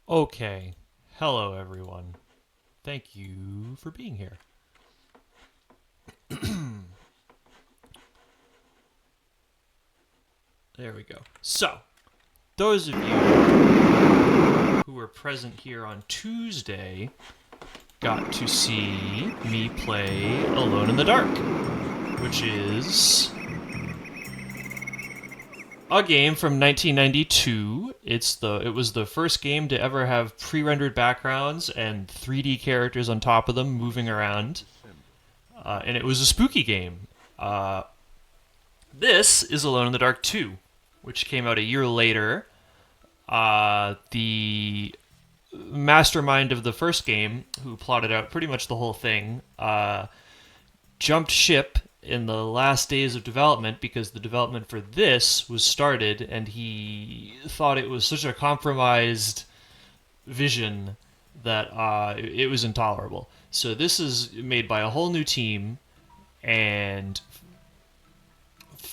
Okay. Hello, everyone. Thank you for being here. There we go. So, those of you who were present here on Tuesday got to see me play Alone in the Dark, which is a game from 1992. It was the first game to ever have pre-rendered backgrounds and 3D characters on top of them moving around. And it was a spooky game. This is Alone in the Dark 2, which came out a year later. The mastermind of the first game, who plotted out pretty much the whole thing, jumped ship in the last days of development because the development for this was started, and he thought it was such a compromised vision that it was intolerable. So this is made by a whole new team, and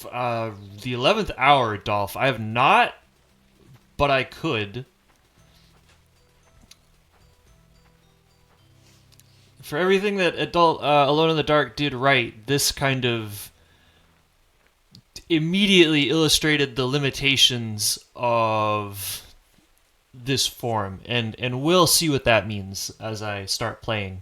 the 11th hour, Dolph, I have not, but I could. For everything that Alone in the Dark did right, this kind of immediately illustrated the limitations of this form, and we'll see what that means as I start playing.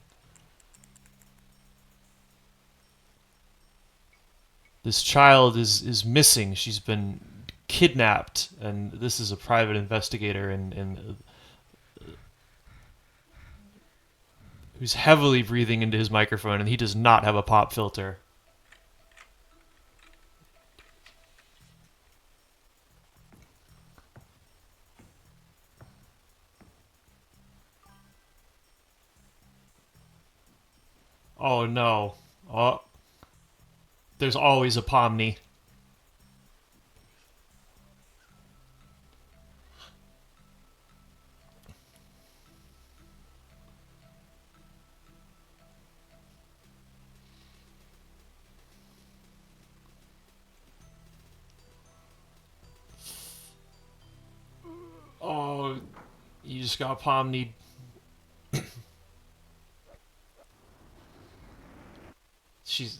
This child is missing. She's been kidnapped, and this is a private investigator and who's heavily breathing into his microphone, and he does not have a pop filter. Oh no. Oh, there's always a Pomni. Oh, you just got Pomni.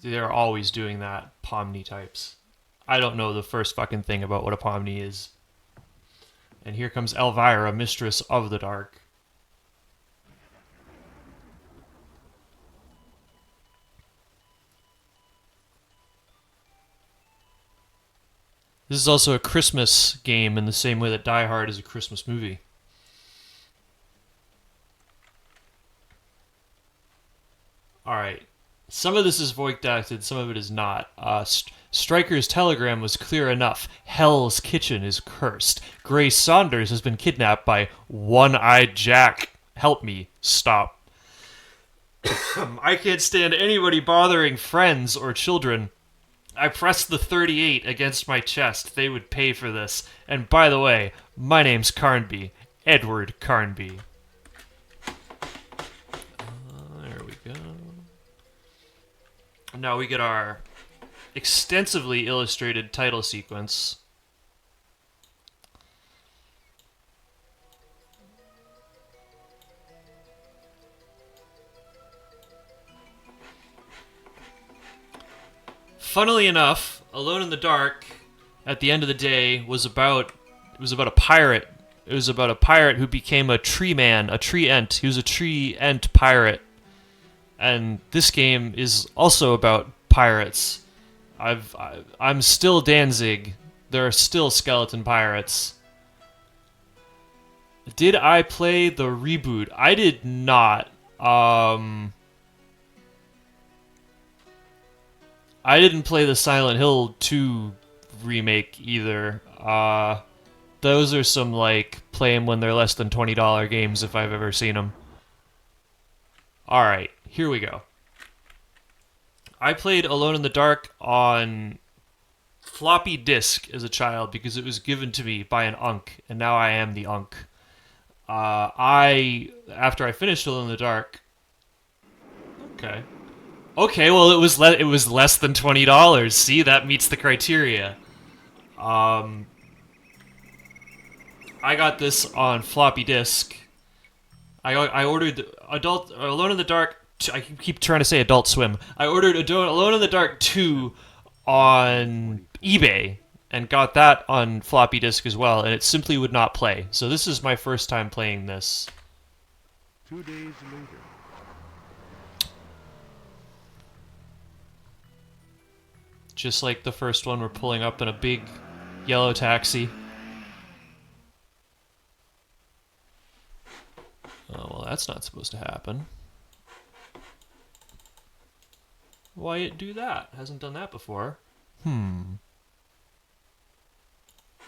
They're always doing that, Pomni types. I don't know the first fucking thing about what a Pomni is. And here comes Elvira, mistress of the dark. This is also a Christmas game in the same way that Die Hard is a Christmas movie. Alright. Some of this is voice acted, some of it is not. Stryker's telegram was clear enough. Hell's Kitchen is cursed. Grace Saunders has been kidnapped by One-Eyed Jack. Help me. Stop. I can't stand anybody bothering friends or children. I pressed the 38 against my chest. They would pay for this. And by the way, my name's Carnby. Edward Carnby. There we go. Now we get our extensively illustrated title sequence. Funnily enough, Alone in the Dark, at the end of the day, was about a pirate. It was about a pirate who became a tree man, a tree ent. He was a tree ent pirate. And this game is also about pirates. I'm still Danzig. There are still skeleton pirates. Did I play the reboot? I did not. I didn't play the Silent Hill 2 remake either. Those are some, like, play them when they're less than $20 games if I've ever seen them. Alright, here we go. I played Alone in the Dark on floppy disk as a child because it was given to me by an unk, and now I am the unk. After I finished Alone in the Dark... Okay. Okay, well, it was less than $20. See, that meets the criteria. I got this on floppy disk, I ordered Adult Alone in the Dark. I keep trying to say Adult Swim. I ordered Alone in the Dark 2 on eBay and got that on floppy disk as well, and it simply would not play. So this is my first time playing this. 2 days later. Just like the first one, we're pulling up in a big yellow taxi. Oh, well, that's not supposed to happen. Why it do that? Hasn't done that before.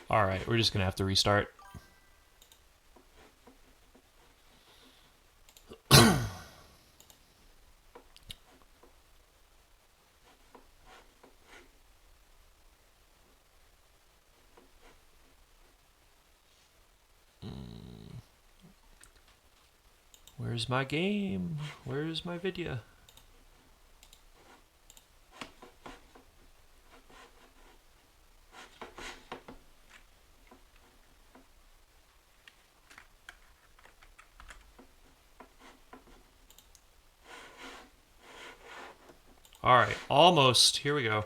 Alright, we're just gonna have to restart. Where's my game? Where's my video? Alright, almost. Here we go.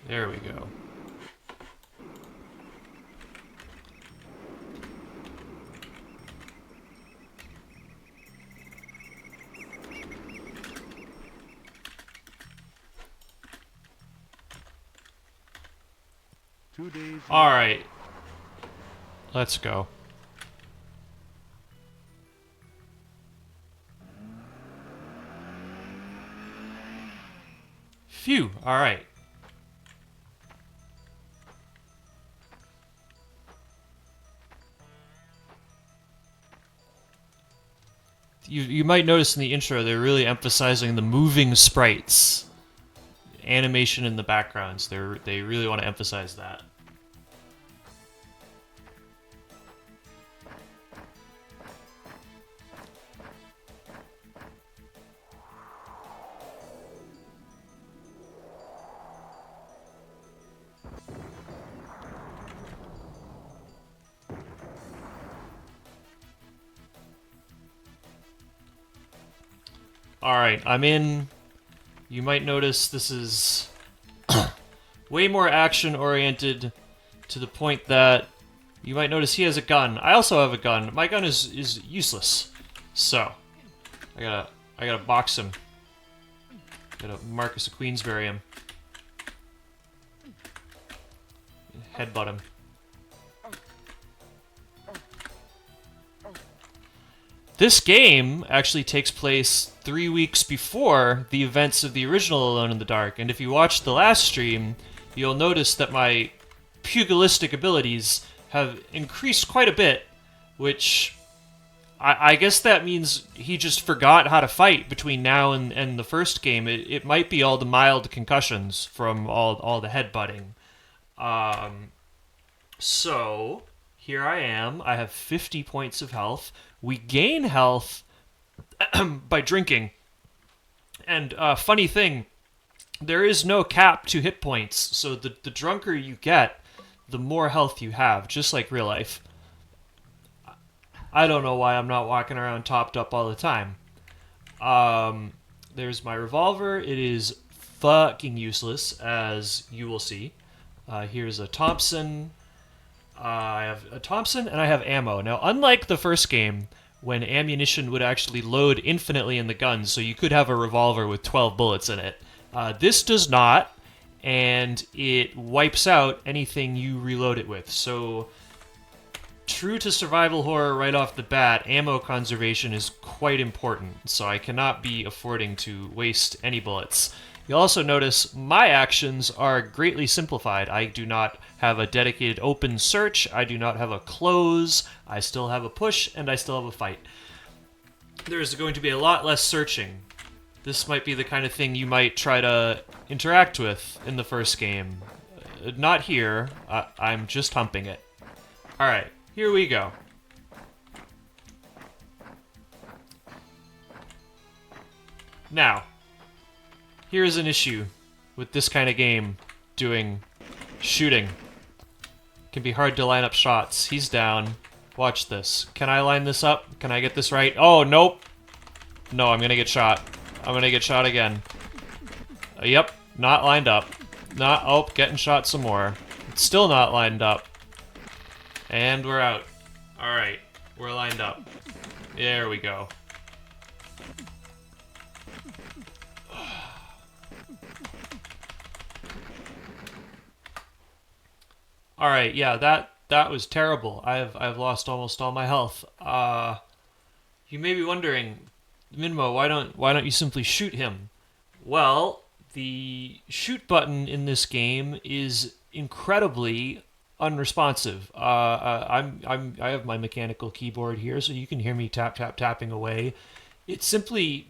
There we go. Alright. Let's go. Phew, alright. You might notice in the intro they're really emphasizing the moving sprites. Animation in the backgrounds. They really want to emphasize that. Alright, I'm in. You might notice this is way more action-oriented to the point that you might notice he has a gun. I also have a gun. My gun is useless. So, I gotta box him. Gotta Marcus of Queensberry him. Headbutt him. This game actually takes place 3 weeks before the events of the original Alone in the Dark, and if you watched the last stream, you'll notice that my pugilistic abilities have increased quite a bit, which I guess that means he just forgot how to fight between now and the first game. It might be all the mild concussions from all the headbutting. So, here I am. I have 50 points of health. We gain health by drinking. And funny thing, there is no cap to hit points, so the drunker you get, the more health you have, just like real life. I don't know why I'm not walking around topped up all the time. There's my revolver. It is fucking useless, as you will see. Here's a Thompson. I have a Thompson, and I have ammo. Now, unlike the first game, when ammunition would actually load infinitely in the gun, so you could have a revolver with 12 bullets in it, this does not, and it wipes out anything you reload it with. So, true to survival horror right off the bat, ammo conservation is quite important, so I cannot be affording to waste any bullets. You'll also notice my actions are greatly simplified. I do not have a dedicated open search, I do not have a close, I still have a push, and I still have a fight. There's going to be a lot less searching. This might be the kind of thing you might try to interact with in the first game. Not here, I'm just humping it. Alright, here we go. Now, here's an issue with this kind of game doing shooting. It can be hard to line up shots. He's down. Watch this. Can I line this up? Can I get this right? Oh, nope. No, I'm gonna get shot. I'm gonna get shot again. Yep, not lined up. Not, oh, getting shot some more. It's still not lined up. And we're out. Alright, we're lined up. There we go. Alright, yeah, that was terrible. I've lost almost all my health. You may be wondering, Minmo, why don't you simply shoot him? Well, the shoot button in this game is incredibly unresponsive. I have my mechanical keyboard here, so you can hear me tapping away. It simply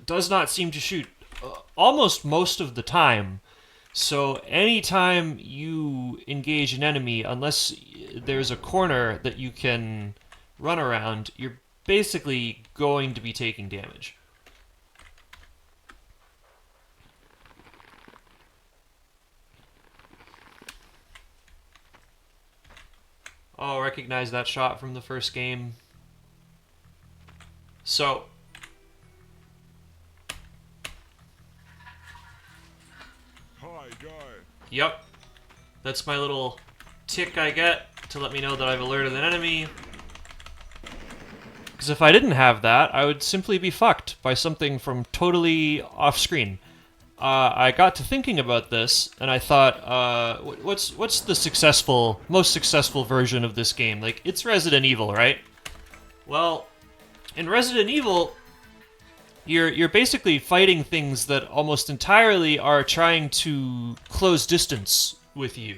does not seem to shoot almost most of the time. So anytime you engage an enemy, unless there's a corner that you can run around, you're basically going to be taking damage. Oh, recognize that shot from the first game. So, Hi, guy. yep, that's my little tick I get to let me know that I've alerted an enemy. Because if I didn't have that, I would simply be fucked by something from totally off screen. I got to thinking about this, and I thought, what's the most successful version of this game? Like, it's Resident Evil, right? Well, in Resident Evil, you're basically fighting things that almost entirely are trying to close distance with you.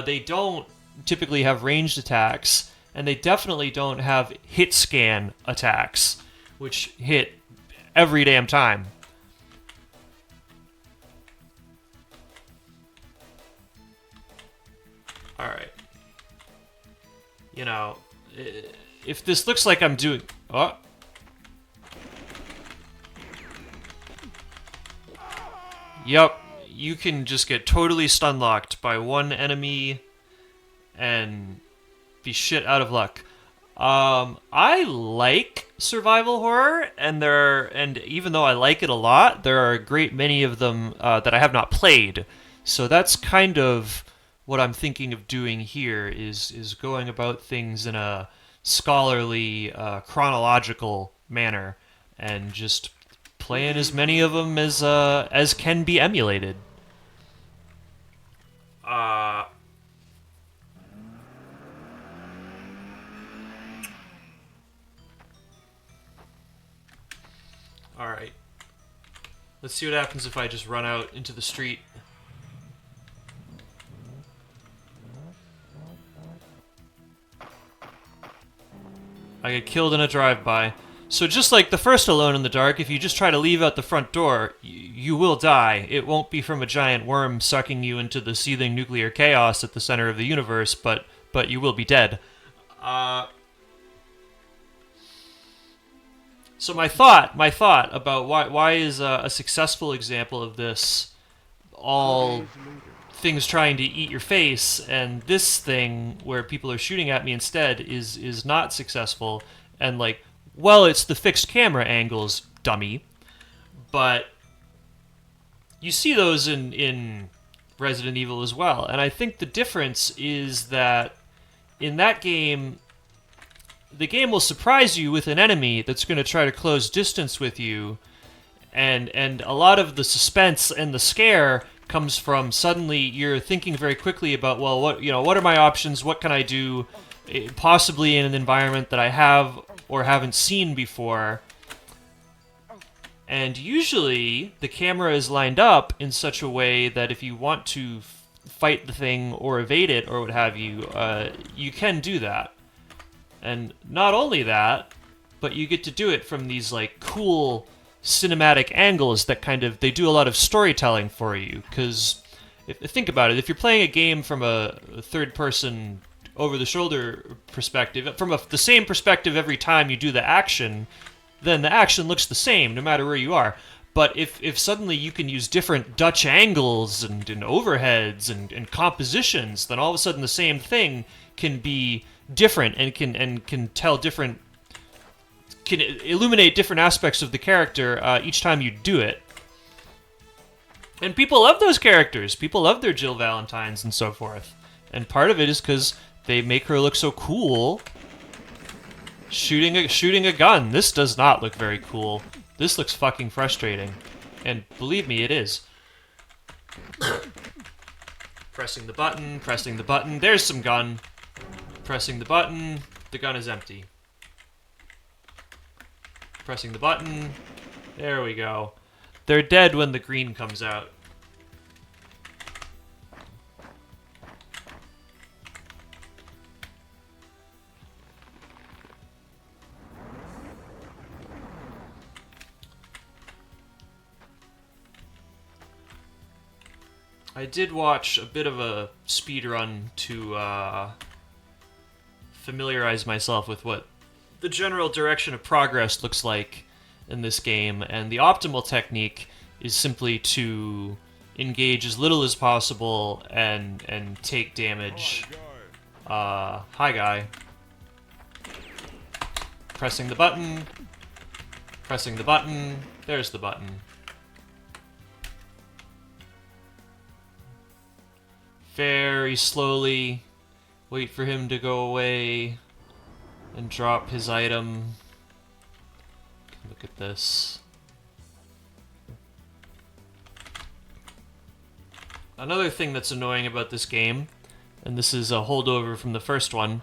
They don't typically have ranged attacks, and they definitely don't have hit scan attacks, which hit every damn time. Alright. You know, if this looks like I'm doing... Oh. Yep, you can just get totally stun-locked by one enemy and be shit out of luck. I like survival horror, and even though I like it a lot, there are a great many of them that I have not played. So that's kind of what I'm thinking of doing here is going about things in a scholarly, chronological manner, and just playing as many of them as can be emulated. Uh, all right. Let's see what happens if I just run out into the street. I get killed in a drive-by. So just like the first Alone in the Dark, if you just try to leave out the front door, you will die. It won't be from a giant worm sucking you into the seething nuclear chaos at the center of the universe, but you will be dead. So my thought about why is a successful example of this all things trying to eat your face, and this thing where people are shooting at me instead is not successful, and like, well, it's the fixed camera angles, dummy. But you see those in Resident Evil as well, and I think the difference is that in that game, the game will surprise you with an enemy that's going to try to close distance with you, and a lot of the suspense and the scare comes from suddenly you're thinking very quickly about, well, what are my options? What can I do, possibly in an environment that I have or haven't seen before? And usually the camera is lined up in such a way that if you want to fight the thing or evade it or what have you, you can do that. And not only that, but you get to do it from these like cool cinematic angles that they do a lot of storytelling for you. Because think about it, if you're playing a game from a third-person over-the-shoulder perspective, from the same perspective every time you do the action, then the action looks the same no matter where you are. But if suddenly you can use different Dutch angles and overheads and compositions, then all of a sudden the same thing can be different and can tell different, can illuminate different aspects of the character each time you do it. And people love those characters. People love their Jill Valentines and so forth. And part of it is because they make her look so cool. Shooting a gun. This does not look very cool. This looks fucking frustrating. And believe me, it is. Pressing the button, pressing the button. There's some gun. Pressing the button. The gun is empty. Pressing the button. There we go. They're dead when the green comes out. I did watch a bit of a speed run to familiarize myself with what the general direction of progress looks like in this game, and the optimal technique is simply to engage as little as possible and take damage. Hi guy. Pressing the button. Pressing the button. There's the button. Very slowly wait for him to go away and drop his item. Look at this. Another thing that's annoying about this game, and this is a holdover from the first one,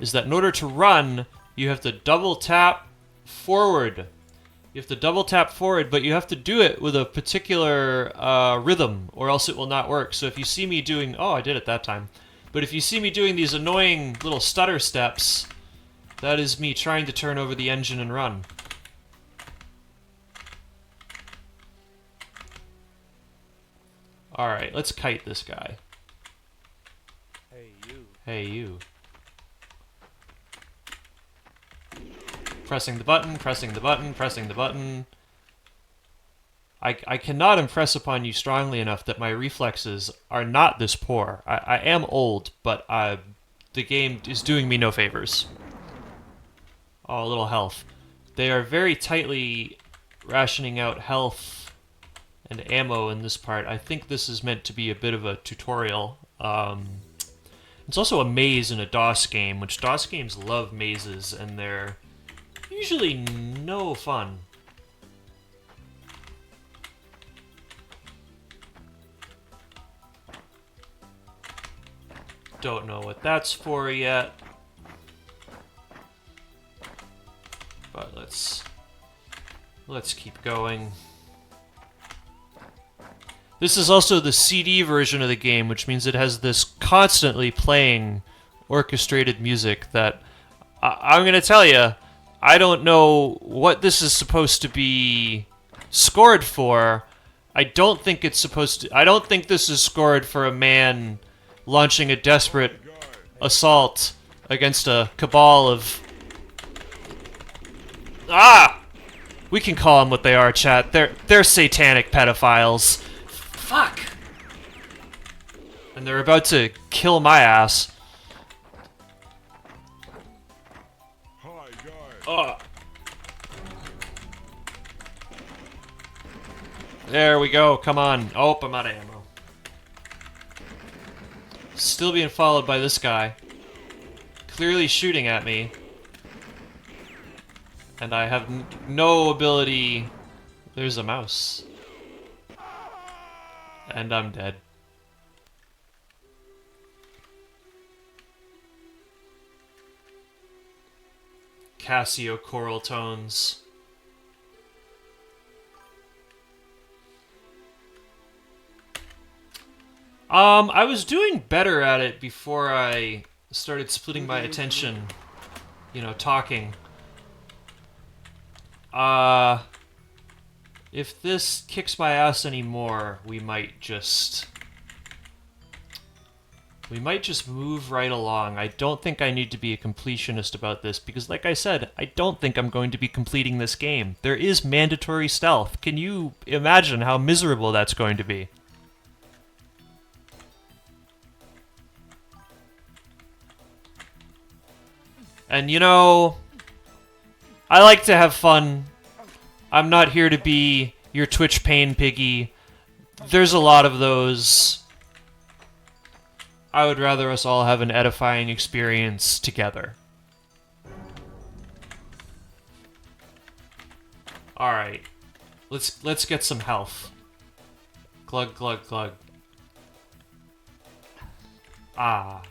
is that in order to run, you have to double tap forward. You have to double tap forward, but you have to do it with a particular rhythm, or else it will not work. So if you see me doing... Oh, I did it that time. But if you see me doing these annoying little stutter steps, that is me trying to turn over the engine and run. Alright, let's kite this guy. Hey, you. Hey, you. Pressing the button, pressing the button, pressing the button. I cannot impress upon you strongly enough that my reflexes are not this poor. I am old, but the game is doing me no favors. Oh, a little health. They are very tightly rationing out health and ammo in this part. I think this is meant to be a bit of a tutorial. It's also a maze in a DOS game, which DOS games love mazes, and they're usually no fun. Don't know what that's for yet. But let's keep going. This is also the CD version of the game, which means it has this constantly playing orchestrated music that I'm going to tell you, I don't know what this is supposed to be scored for. I don't think it's supposed to... I don't think this is scored for a man launching a desperate assault against a cabal of... Ah! We can call them what they are, chat. They're satanic pedophiles. Fuck! And they're about to kill my ass. Hi, guy. Oh. There we go, come on. Oh, I'm out of ammo. Still being followed by this guy. Clearly shooting at me. And I have no ability... There's a mouse. And I'm dead. Casio choral tones. I was doing better at it before I started splitting my attention, you know, talking. If this kicks my ass anymore, we might just We might just move right along. I don't think I need to be a completionist about this because, like I said, I don't think I'm going to be completing this game. There is mandatory stealth. Can you imagine how miserable that's going to be? And you know, I like to have fun. I'm not here to be your Twitch pain piggy. There's a lot of those. I would rather us all have an edifying experience together. Alright. Let's get some health. Glug glug glug. Ah.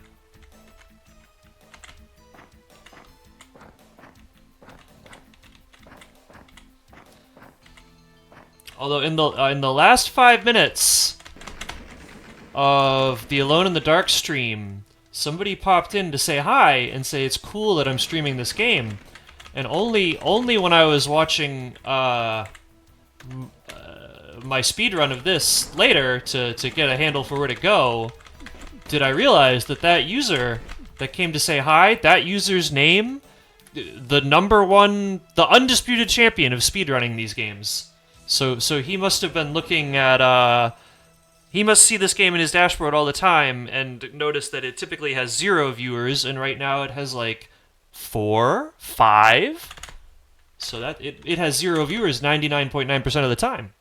Although in the last 5 minutes of the Alone in the Dark stream, somebody popped in to say hi and say it's cool that I'm streaming this game, and only when I was watching my speedrun of this later to get a handle for where to go did I realize that that user that came to say hi, that user's name, the number one, the undisputed champion of speedrunning these games. So he must have been looking at he must see this game in his dashboard all the time and notice that it typically has 0 viewers, and right now it has like 4, 5. So that it has 0 viewers 99.9% of the time.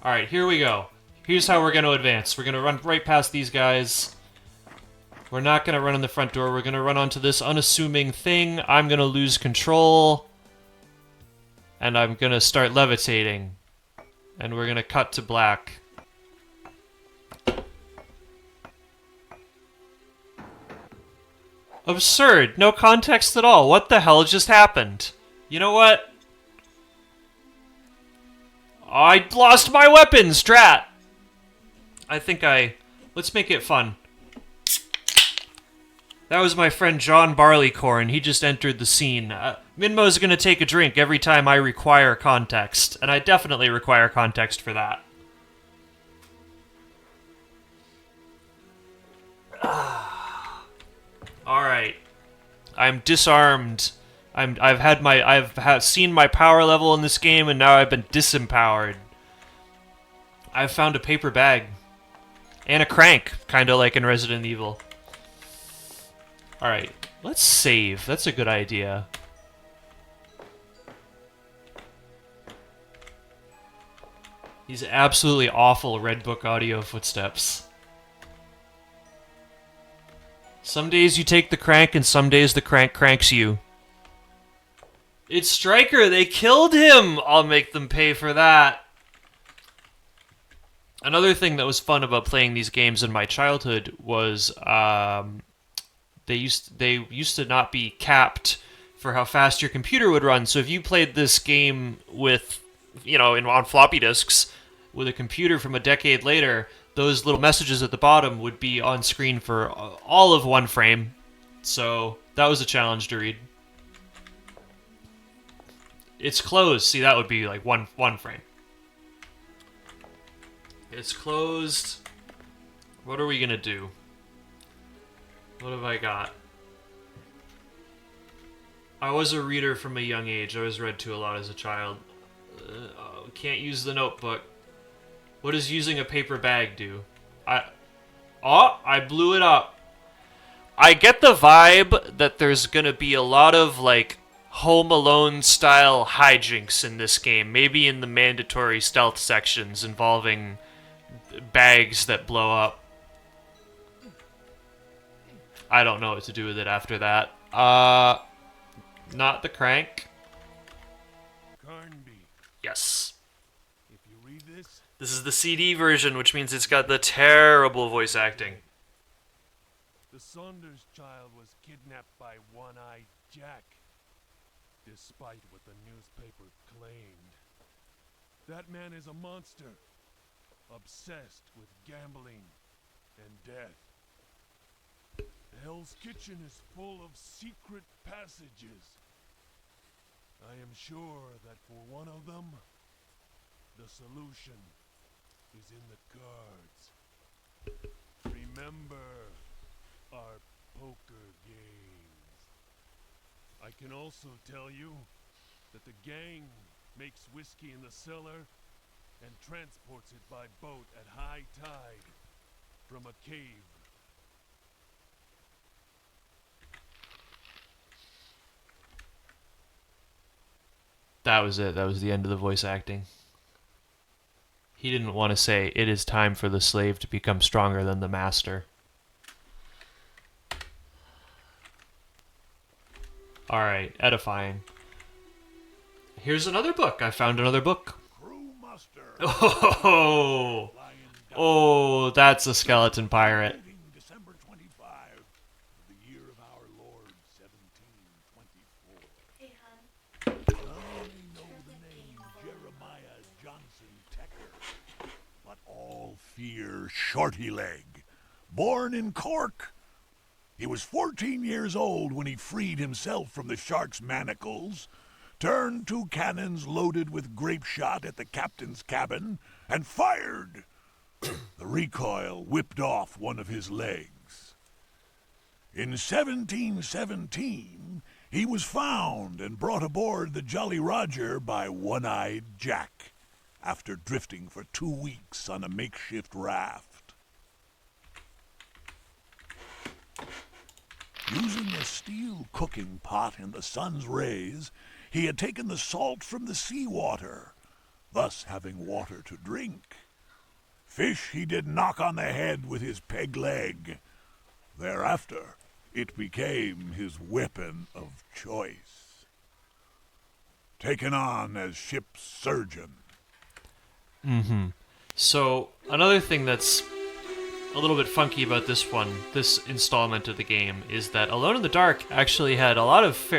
Alright, here we go. Here's how we're going to advance. We're going to run right past these guys. We're not going to run in the front door. We're going to run onto this unassuming thing. I'm going to lose control. And I'm going to start levitating. And we're going to cut to black. Absurd. No context at all. What the hell just happened? You know what? I lost my weapons, drat! Let's make it fun. That was my friend John Barleycorn. He just entered the scene. Minmo's gonna take a drink every time I require context, and I definitely require context for that. Alright. I'm disarmed. I've seen my power level in this game, and now I've been disempowered. I've found a paper bag. And a crank, kinda like in Resident Evil. Alright, let's save. That's a good idea. These absolutely awful Red Book audio footsteps. Some days you take the crank, and some days the crank cranks you. It's Stryker! They killed him! I'll make them pay for that. Another thing that was fun about playing these games in my childhood was they used to not be capped for how fast your computer would run. So if you played this game with, on floppy disks with a computer from a decade later, those little messages at the bottom would be on screen for all of 1 frame. So that was a challenge to read. It's closed. See, that would be like one frame. It's closed. What are we gonna do? What have I got? I was a reader from a young age. I was read to a lot as a child. Can't use the notebook. What does using a paper bag do? I blew it up. I get the vibe that there's gonna be a lot of, like, Home Alone style hijinks in this game. Maybe in the mandatory stealth sections involving bags that blow up. I don't know what to do with it after that. Not the crank. Carnby, Yes. if you read this, This is the CD version, which means it's got the terrible voice acting. the Saunders child was kidnapped by One-Eyed Jack, despite what the newspaper claimed. That man is a monster, obsessed with gambling and death. Hell's Kitchen is full of secret passages. I am sure that for one of them, the solution is in the cards. Remember, are poker games. I can also tell you that the gang makes whiskey in the cellar and transports it by boat at high tide from a cave. That was it. That was the end of the voice acting. He didn't want to say, "It is time for the slave to become stronger than the master." Alright, edifying. Here's another book. I found another book. Crew muster. Oh, Flying oh, that's a skeleton pirate. dating December 25, the year of our Lord 1724. Hey, hon. I only know the name Jeremiah Johnson Tecker, but all fear Shorty Leg. Born in Cork, he was 14 years old when he freed himself from the shark's manacles, turned two cannons loaded with grape shot at the captain's cabin, and fired. The recoil whipped off one of his legs. In 1717, he was found and brought aboard the Jolly Roger by One-Eyed Jack, after drifting for 2 weeks on a makeshift raft. Using a steel cooking pot in the sun's rays, he had taken the salt from the seawater, thus having water to drink. Fish he did knock on the head with his peg leg. Thereafter, it became his weapon of choice. Taken on as ship's surgeon. So, another thing that's a little bit funky about this installment of the game, is that Alone in the Dark actually had a lot of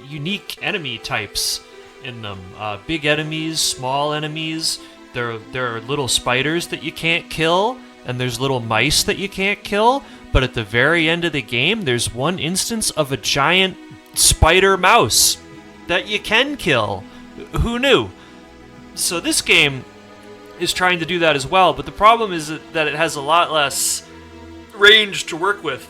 unique enemy types in them. Big enemies, small enemies. There are little spiders that you can't kill, and there's little mice that you can't kill. But at the very end of the game, there's one instance of a giant spider mouse that you can kill. Who knew? So this game is trying to do that as well, but the problem is that it has a lot less range to work with,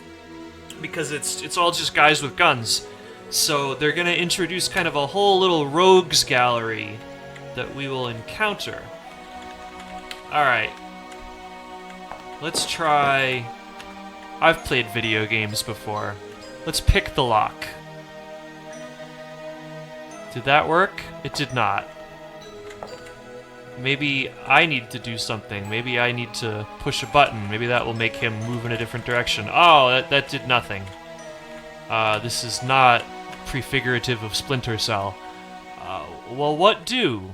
because it's all just guys with guns. So they're going to introduce kind of a whole little rogues gallery that we will encounter. Alright. Let's try... I've played video games before. Let's pick the lock. Did that work? It did not. Maybe I need to do something. Maybe I need to push a button. Maybe that will make him move in a different direction. Oh, that did nothing. This is not prefigurative of Splinter Cell. Well, what do?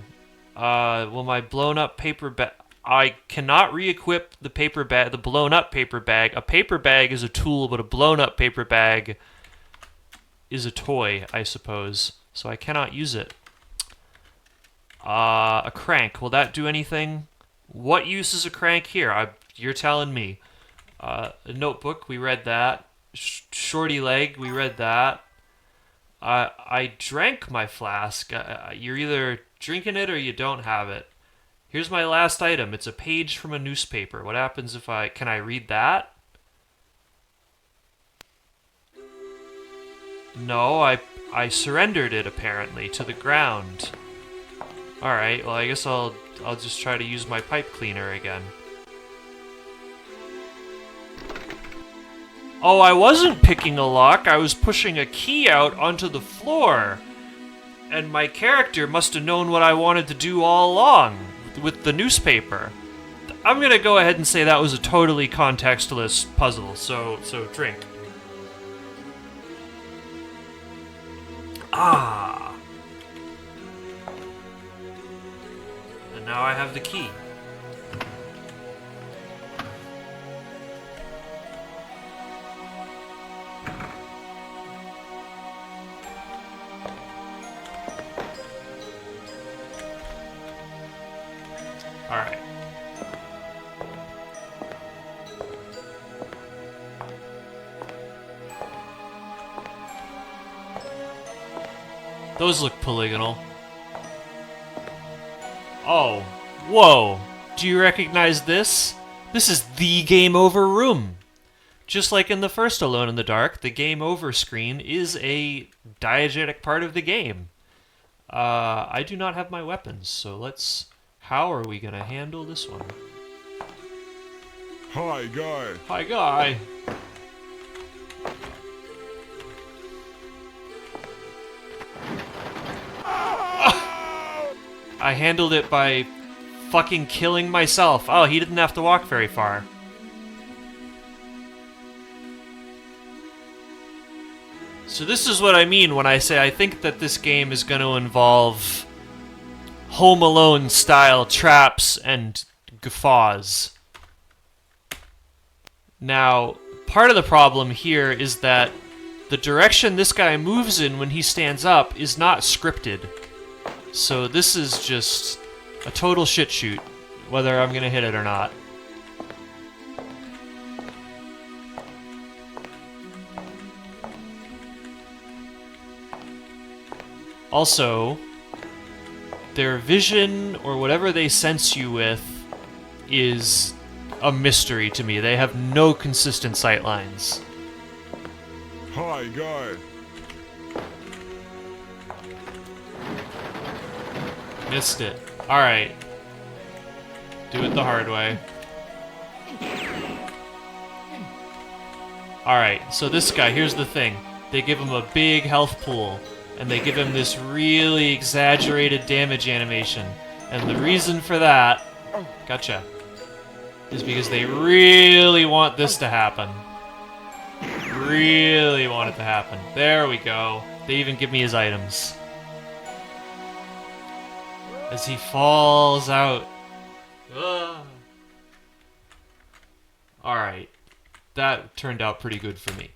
Well, my blown up paper bag... I cannot re-equip the paper bag, the blown up paper bag. A paper bag is a tool, but a blown up paper bag is a toy, I suppose. So I cannot use it. A crank. Will that do anything? What use is a crank here? You're telling me. A notebook. We read that. Shorty leg. We read that. I drank my flask. You're either drinking it or you don't have it. Here's my last item. It's a page from a newspaper. What happens if can I read that? No, I surrendered it apparently to the ground. Alright, well I guess I'll just try to use my pipe cleaner again. Oh, I wasn't picking a lock, I was pushing a key out onto the floor. And my character must have known what I wanted to do all along with the newspaper. I'm gonna go ahead and say that was a totally contextless puzzle, so drink. Ah. And now I have the key. Alright. Those look polygonal. Oh, whoa. Do you recognize this? This is the game over room. just like in the first Alone in the Dark, the game over screen is a diegetic part of the game. I do not have my weapons, so let's... How are we gonna handle this one? Hi, guy. Hi, guy. I handled it by fucking killing myself. Oh, he didn't have to walk very far. So this is what I mean when I say I think that this game is going to involve Home Alone style traps and guffaws. Now, part of the problem here is that the direction this guy moves in when he stands up is not scripted. So this is just a total shit shoot, whether I'm gonna hit it or not. Also, their vision, or whatever they sense you with, is a mystery to me. They have no consistent sight lines. Hi, guy. Missed it. Alright. Do it the hard way. Alright, so this guy, here's the thing. They give him a big health pool, and they give him this really exaggerated damage animation. And the reason for that, gotcha, is because they really want this to happen. Really want it to happen. There we go. They even give me his items. As he falls out. Alright. That turned out pretty good for me.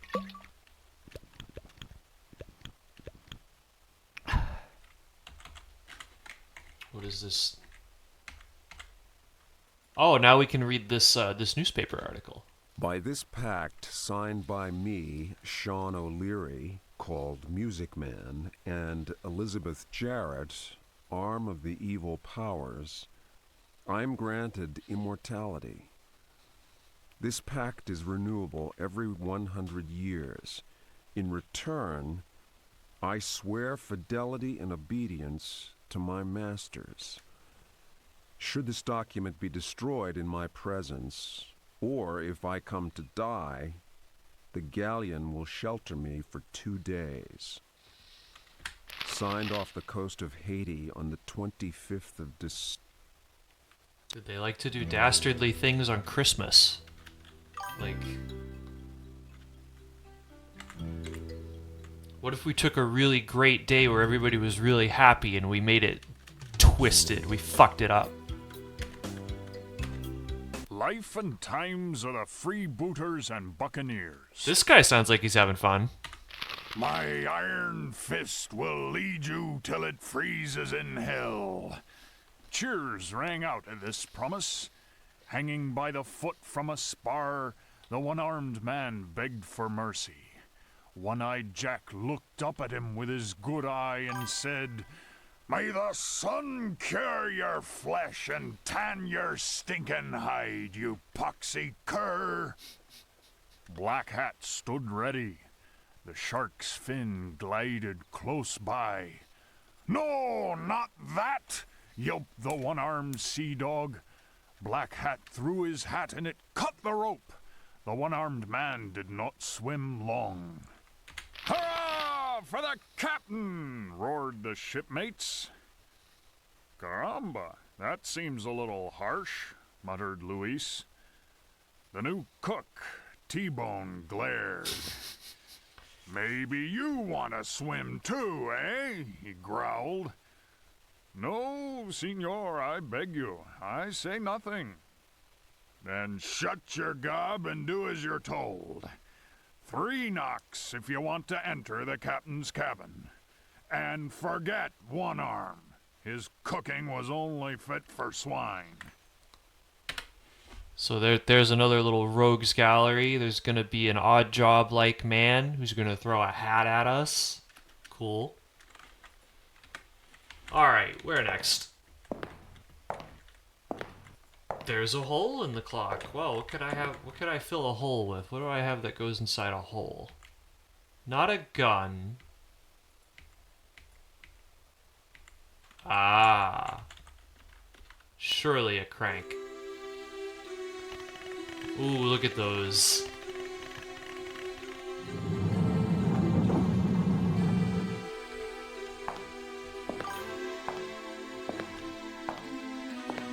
What is this? Oh, now we can read this this newspaper article. By this pact signed by me, Sean O'Leary, called Music Man, and Elizabeth Jarrett, arm of the evil powers, I am granted immortality. This pact is renewable every 100 years. In return, I swear fidelity and obedience to my masters. Should this document be destroyed in my presence, or if I come to die, the galleon will shelter me for 2 days. Signed off the coast of Haiti on the 25th of December. Did they like to do dastardly things on Christmas? Like... What if we took a really great day where everybody was really happy and we made it twisted? We fucked it up. Life and times of the freebooters and buccaneers. This guy sounds like he's having fun. My iron fist will lead you till it freezes in hell. Cheers rang out at this promise. Hanging by the foot from a spar, the one-armed man begged for mercy. One-eyed Jack looked up at him with his good eye and said, May the sun cure your flesh and tan your stinking hide, you poxy cur. Black Hat stood ready. The shark's fin glided close by. No, not that, Yelped the one-armed sea dog. Black Hat threw his hat and it cut the rope. The one-armed man did not swim long. Hurrah for the captain! Roared the shipmates. Caramba, that seems a little harsh, muttered Luis. The new cook, T-Bone, glared. Maybe you want to swim too, eh? He growled. No, senor, I beg you. I say nothing. Then shut your gob and do as you're told. 3 knocks if you want to enter the captain's cabin. And forget one arm. His cooking was only fit for swine. So there's another little rogues gallery. There's gonna be an odd job-like man who's gonna throw a hat at us. Cool. Alright, where next? there's a hole in the clock. Well, what could I have? What could I fill a hole with? What do I have that goes inside a hole? Not a gun. Ah. Surely a crank. Ooh, look at those.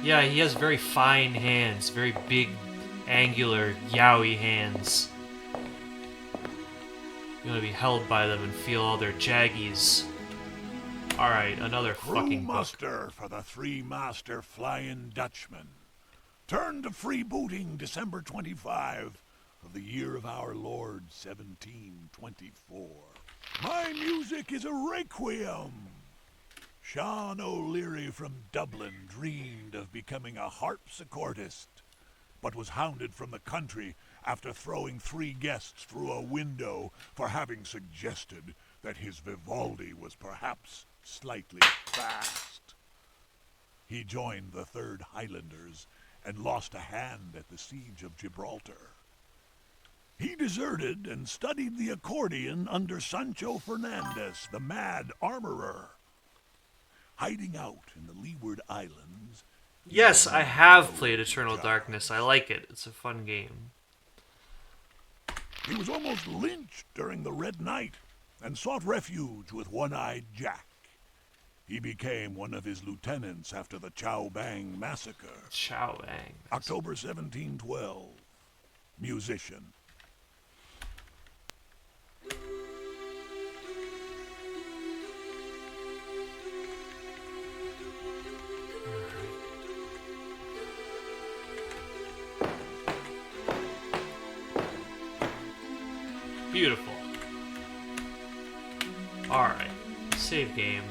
Yeah, he has very fine hands, very big, angular, yowie hands. You want to be held by them and feel all their jaggies. Alright, another Crew fucking book. muster for the three-master Flying Dutchman. Turned to freebooting December 25 of the year of our Lord 1724. My music is a requiem. Sean O'Leary from Dublin dreamed of becoming a harpsichordist, but was hounded from the country after throwing 3 guests through a window for having suggested that his Vivaldi was perhaps slightly fast. He joined the 3rd Highlanders and lost a hand at the siege of Gibraltar. He deserted and studied the accordion under Sancho Fernandez, the mad armorer. Hiding out in the Leeward Islands. Yes, I have played Eternal Darkness. I like it. It's a fun game. He was almost lynched during the Red Night and sought refuge with One-Eyed Jack. He became one of his lieutenants after the Chow Bang Massacre. Chow Bang. October 1712. Musician. Beautiful. Alright. Save game.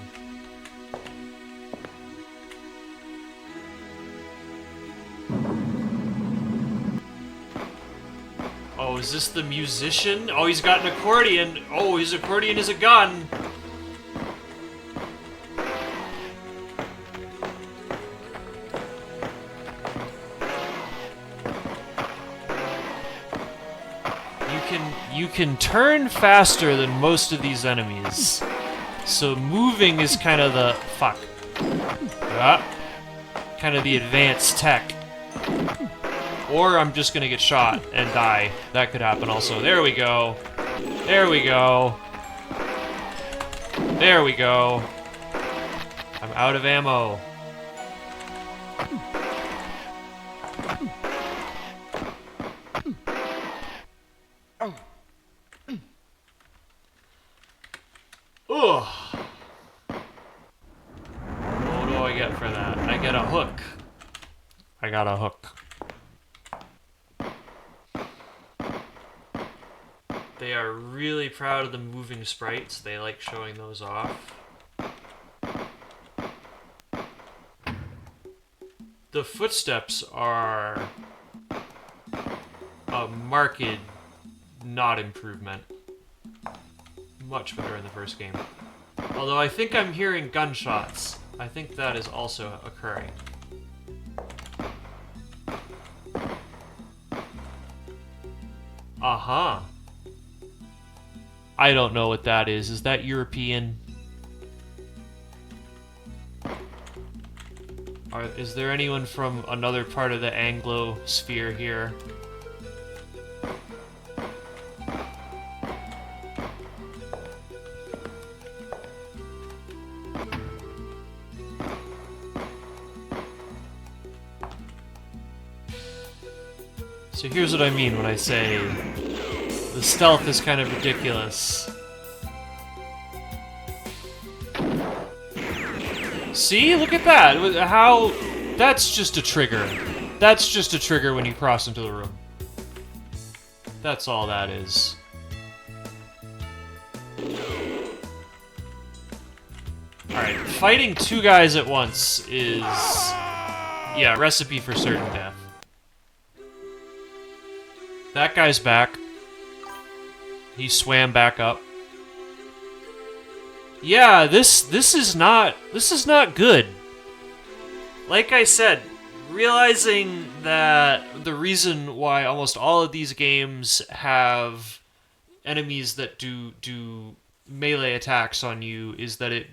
Oh, is this the musician? Oh, he's got an accordion. Oh, his accordion is a gun. You can turn faster than most of these enemies. So moving is kind of the kind of the advanced tech. Or I'm just gonna get shot and die. That could happen also. There we go. There we go. There we go. I'm out of ammo. Ugh. What do I get for that? I get a hook. I got a hook. They are really proud of the moving sprites. They like showing those off. The footsteps are a marked not improvement. Much better in the first game. Although I think I'm hearing gunshots. I think that is also occurring. Uh-huh. I don't know what that is. Is that European? Is there anyone from another part of the Anglo sphere here? So here's what I mean when I say the stealth is kind of ridiculous. See? Look at that! How... That's just a trigger. That's just a trigger when you cross into the room. That's all that is. Alright, fighting 2 guys at once is... yeah, recipe for certain death. That guy's back. He swam back up. Yeah, this is not good. Like I said, realizing that the reason why almost all of these games have enemies that do melee attacks on you is that it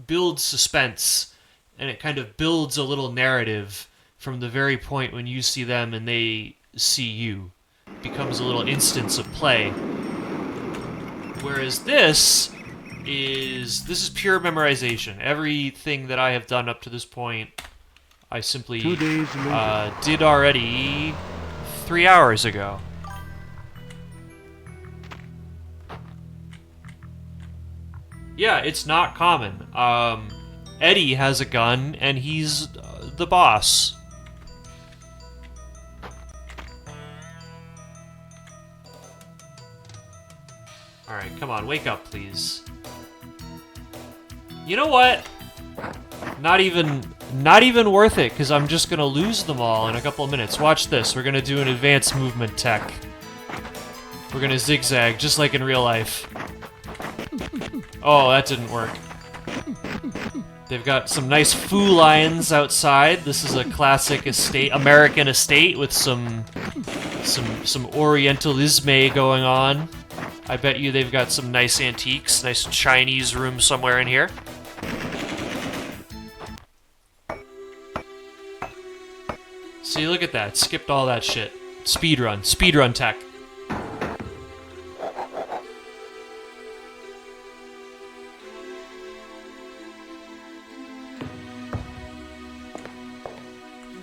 builds suspense and it kind of builds a little narrative from the very point when you see them and they see you. It becomes a little instance of play. Whereas this is pure memorization. Everything that I have done up to this point, I simply 2 days later. did already 3 hours ago. Yeah, it's not common. Eddie has a gun, and he's the boss. Alright, come on, wake up, please. You know what? Not even worth it, because I'm just gonna lose them all in a couple of minutes. Watch this. We're gonna do an advanced movement tech. We're gonna zigzag, just like in real life. Oh, that didn't work. They've got some nice foo lions outside. This is a classic estate, American estate with some Orientalisme going on. I bet you they've got some nice antiques, nice Chinese room somewhere in here. See, look at that. Skipped all that shit. Speedrun tech.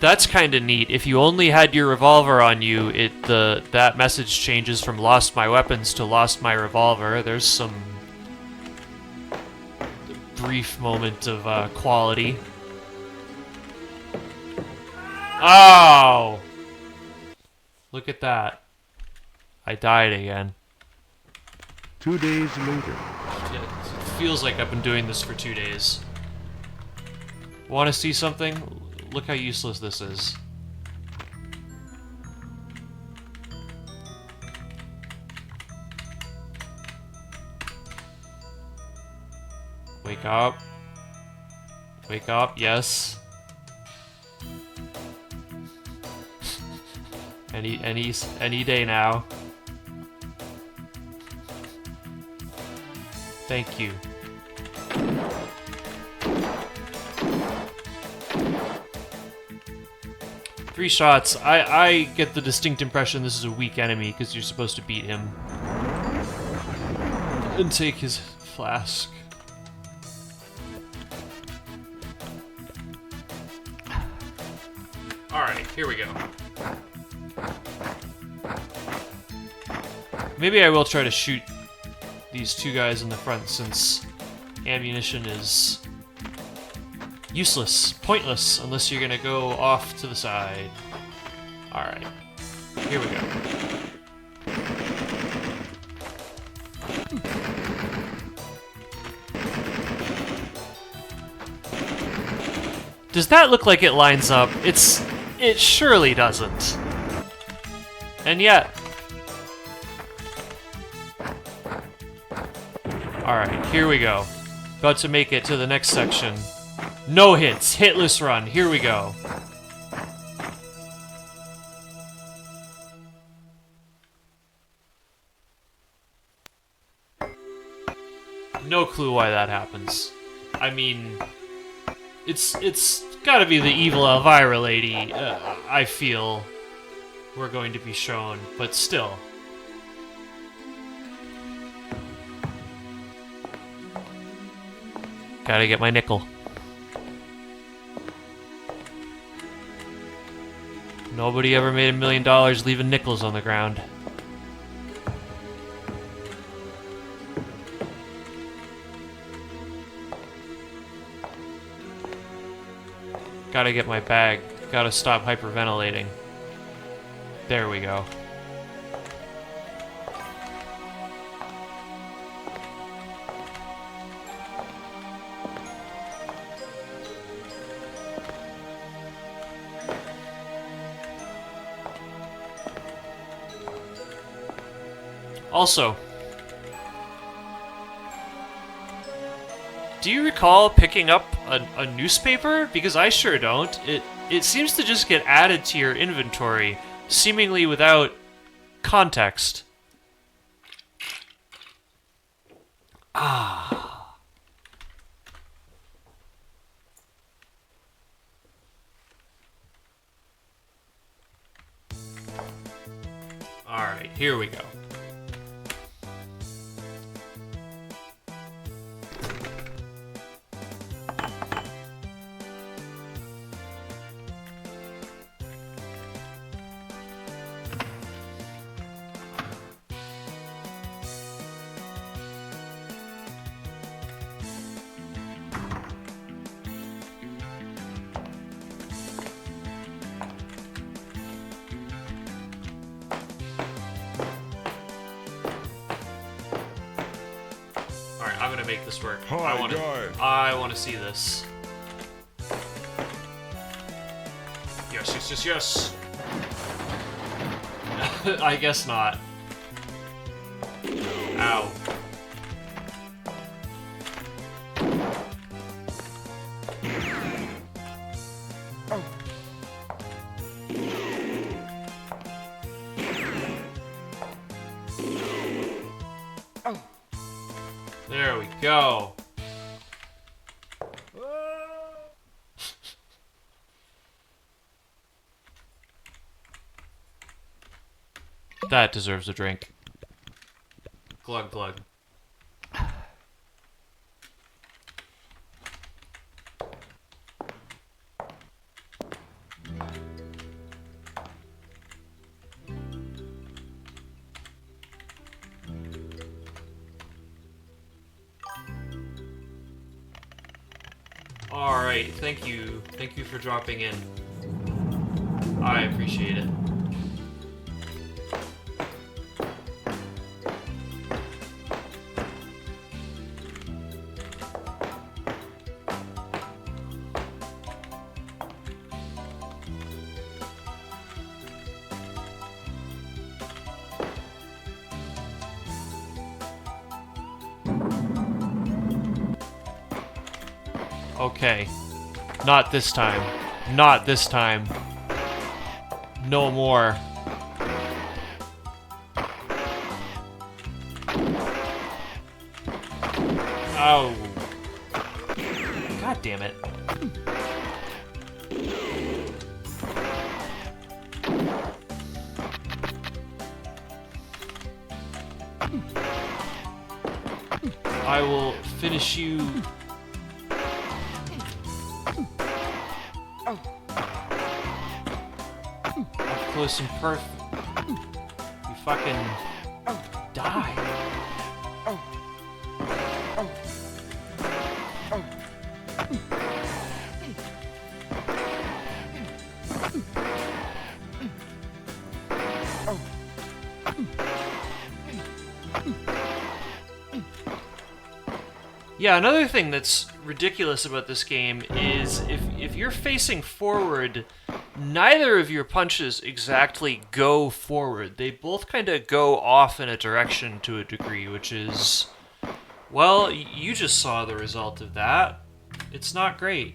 That's kind of neat. If you only had your revolver on you, that message changes from lost my weapons to lost my revolver. There's some brief moment of quality. Oh! Look at that. I died again. 2 days later. It feels like I've been doing this for 2 days. Want to see something? Look how useless this is. Wake up. Wake up, yes. Any day now. Thank you. Three shots. I get the distinct impression this is a weak enemy because you're supposed to beat him. And take his flask. Alright, here we go. Maybe I will try to shoot these two guys in the front since ammunition is useless, pointless, unless you're gonna go off to the side. Alright, here we go. Does that look like it lines up? It surely doesn't. And yet... Alright, here we go. About to make it to the next section. No hits, hitless run, here we go. No clue why that happens. I mean, it's gotta be the evil Elvira lady, I feel we're going to be shown, but still. Gotta get my nickel. Nobody ever made $1 million leaving nickels on the ground. Gotta get my bag. Gotta stop hyperventilating. There we go. Also, do you recall picking up a newspaper? Because I sure don't. it seems to just get added to your inventory, seemingly without context. Ah. Alright, here we go. Alright, I'm gonna make this work. Hi, I wanna see this. Yes, yes, yes, yes. I guess not. Ow. There we go. That deserves a drink. Glug glug. Alright, thank you. Thank you for dropping in. I appreciate it. Okay. Not this time. Not this time. No more. Oh. God damn it. I will finish you. Up close and perfect. You fucking die. Yeah, another thing that's ridiculous about this game is if you're facing forward, neither of your punches exactly go forward. They both kind of go off in a direction to a degree, which is, well, you just saw the result of that. It's not great.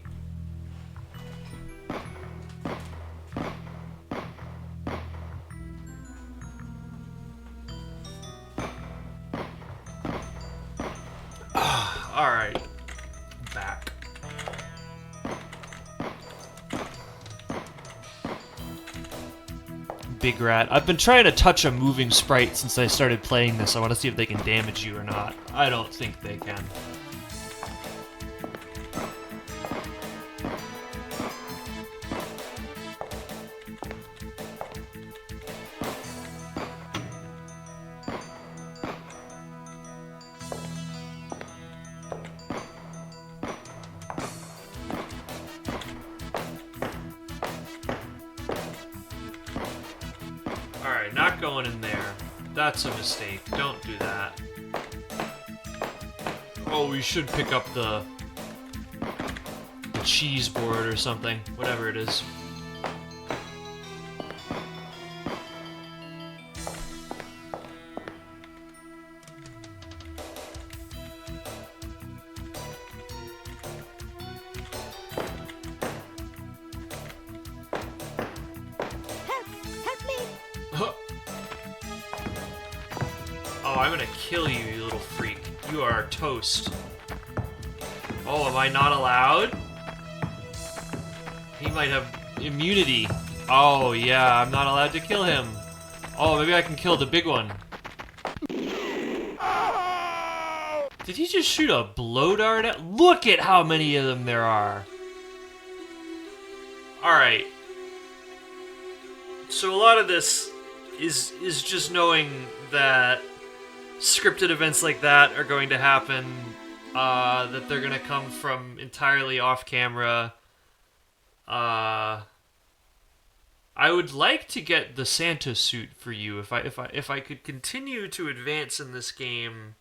Alright. Back. Big rat. I've been trying to touch a moving sprite since I started playing this. I want to see if they can damage you or not. I don't think they can. Alright, not going in there. That's a mistake. Don't do that. Oh, we should pick up the cheese board or something. Whatever it is. Oh, I'm gonna kill you, you little freak. You are toast. Oh, am I not allowed? He might have immunity. Oh, yeah, I'm not allowed to kill him. Oh, maybe I can kill the big one. Did he just shoot a blow dart at? Look at how many of them there are. Alright. So a lot of this is just knowing that scripted events like that are going to happen, that they're going to come from entirely off camera. I would like to get the Santa suit for you. If I could continue to advance in this game,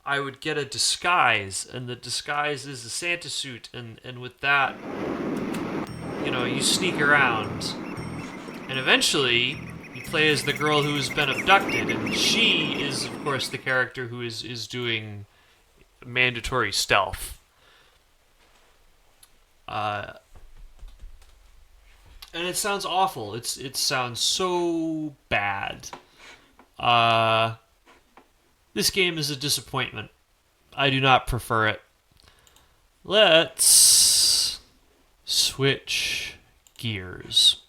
I would get a disguise, and the disguise is the Santa suit, and with that, you know, you sneak around. And eventually, you play as the girl who has been abducted, and she is, of course, the character who is doing mandatory stealth. And it sounds awful. It sounds so bad. This game is a disappointment. I do not prefer it. Let's switch gears.